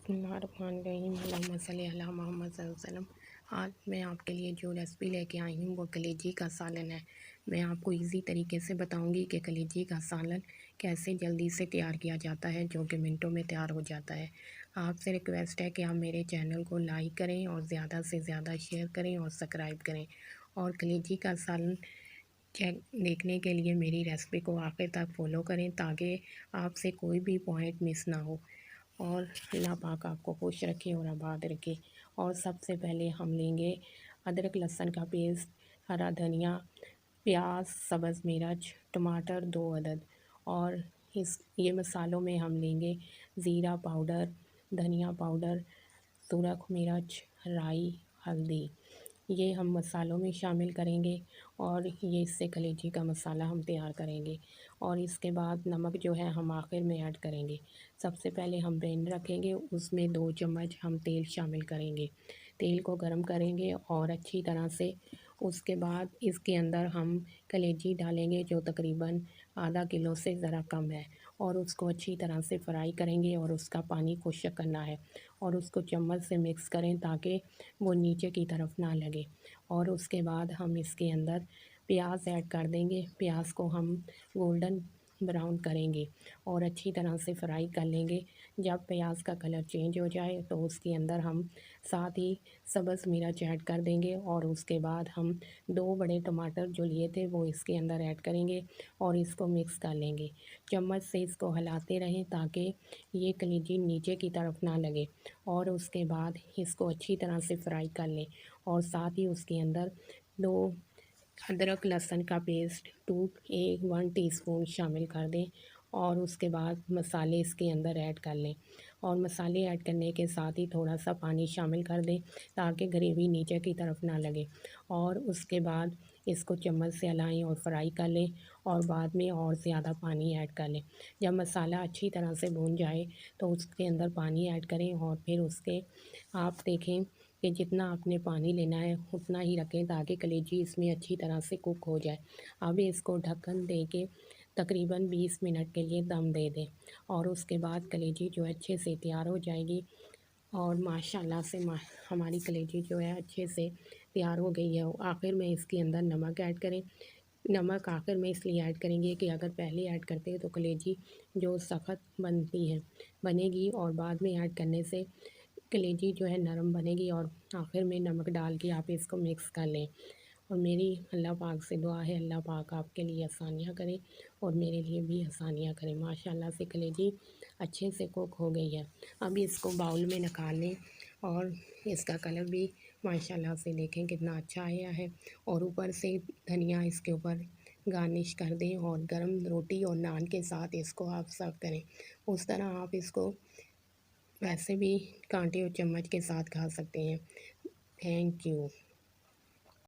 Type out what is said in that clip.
बिस्मिल्लाहिर्रहमानिर्रहीम अल्लाहुम्मा सल्ली अला मुहम्मद सल्लल्लाहु अलैहि वसल्लम। आज मैं आपके लिए जो रेसिपी लेके आई हूँ वो कलेजी का सालन है। मैं आपको इजी तरीके से बताऊंगी कि कलेजी का सालन कैसे जल्दी से तैयार किया जाता है, जो कि मिनटों में तैयार हो जाता है। आपसे रिक्वेस्ट है कि आप मेरे चैनल को लाइक करें और ज़्यादा से ज़्यादा शेयर करें और सब्सक्राइब करें। और कलेजी का सालन चेक देखने के लिए मेरी रेसिपी को आखिर तक फॉलो करें, ताकि आपसे कोई भी पॉइंट मिस ना हो। और अल्लाह पाक आपको खुश रखे और आबाद रखे। और सबसे पहले हम लेंगे अदरक लहसुन का पेस्ट, हरा धनिया, प्याज, सब्ज़ मिर्च, टमाटर 2 अदद। और ये मसालों में हम लेंगे ज़ीरा पाउडर, धनिया पाउडर, सुरख मिर्च, राई, हल्दी। ये हम मसालों में शामिल करेंगे और ये इससे कलेजी का मसाला हम तैयार करेंगे। और इसके बाद नमक जो है हम आखिर में ऐड करेंगे। सबसे पहले हम पैन रखेंगे, उसमें 2 चम्मच हम तेल शामिल करेंगे। तेल को गरम करेंगे और अच्छी तरह से उसके बाद इसके अंदर हम कलेजी डालेंगे, जो तकरीबन आधा किलो से ज़रा कम है। और उसको अच्छी तरह से फ्राई करेंगे और उसका पानी खुश्क करना है। और उसको चम्मच से मिक्स करें ताकि वो नीचे की तरफ ना लगे। और उसके बाद हम इसके अंदर प्याज ऐड कर देंगे। प्याज को हम गोल्डन ब्राउन करेंगे और अच्छी तरह से फ्राई कर लेंगे। जब प्याज का कलर चेंज हो जाए तो उसके अंदर हम साथ ही सब्ज़ मिर्च ऐड कर देंगे। और उसके बाद हम 2 बड़े टमाटर जो लिए थे वो इसके अंदर ऐड करेंगे और इसको मिक्स कर लेंगे। चम्मच से इसको हिलाते रहें ताकि ये कलेजी नीचे की तरफ ना लगे। और उसके बाद इसको अच्छी तरह से फ्राई कर लें। और साथ ही उसके अंदर 2 अदरक लहसुन का पेस्ट 1 टीस्पून शामिल कर दें। और उसके बाद मसाले इसके अंदर ऐड कर लें। और मसाले ऐड करने के साथ ही थोड़ा सा पानी शामिल कर दें ताकि ग्रेवी नीचे की तरफ ना लगे। और उसके बाद इसको चम्मच से हिलाएं और फ्राई कर लें। और बाद में और ज़्यादा पानी ऐड कर लें। जब मसाला अच्छी तरह से भून जाए तो उसके अंदर पानी ऐड करें और फिर उसके आप देखें कि जितना आपने पानी लेना है उतना ही रखें ताकि कलेजी इसमें अच्छी तरह से कुक हो जाए। अब इसको ढक्कन दे के तकरीबन 20 मिनट के लिए दम दे दें। और उसके बाद कलेजी जो है अच्छे से तैयार हो जाएगी। और माशाल्लाह से हमारी कलेजी जो है अच्छे से तैयार हो गई है। आखिर में इसके अंदर नमक ऐड करें। नमक आखिर में इसलिए ऐड करेंगे कि अगर पहले ऐड करते हैं तो कलेजी जो सख्त बनती है बनेगी, और बाद में ऐड करने से कलेजी जो है नरम बनेगी। और आखिर में नमक डाल के आप इसको मिक्स कर लें। और मेरी अल्लाह पाक से दुआ है, अल्लाह पाक आपके लिए आसानियाँ करे और मेरे लिए भी आसानियाँ करें। माशाल्लाह से कलेजी अच्छे से कुक हो गई है। अब इसको बाउल में निकाल लें। और इसका कलर भी माशाल्लाह से देखें कितना अच्छा आया है। और ऊपर से धनिया इसके ऊपर गार्निश कर दें और गरम रोटी और नान के साथ इसको आप सर्व करें। उस तरह आप इसको वैसे भी कांटे और चम्मच के साथ खा सकते हैं। Thank you.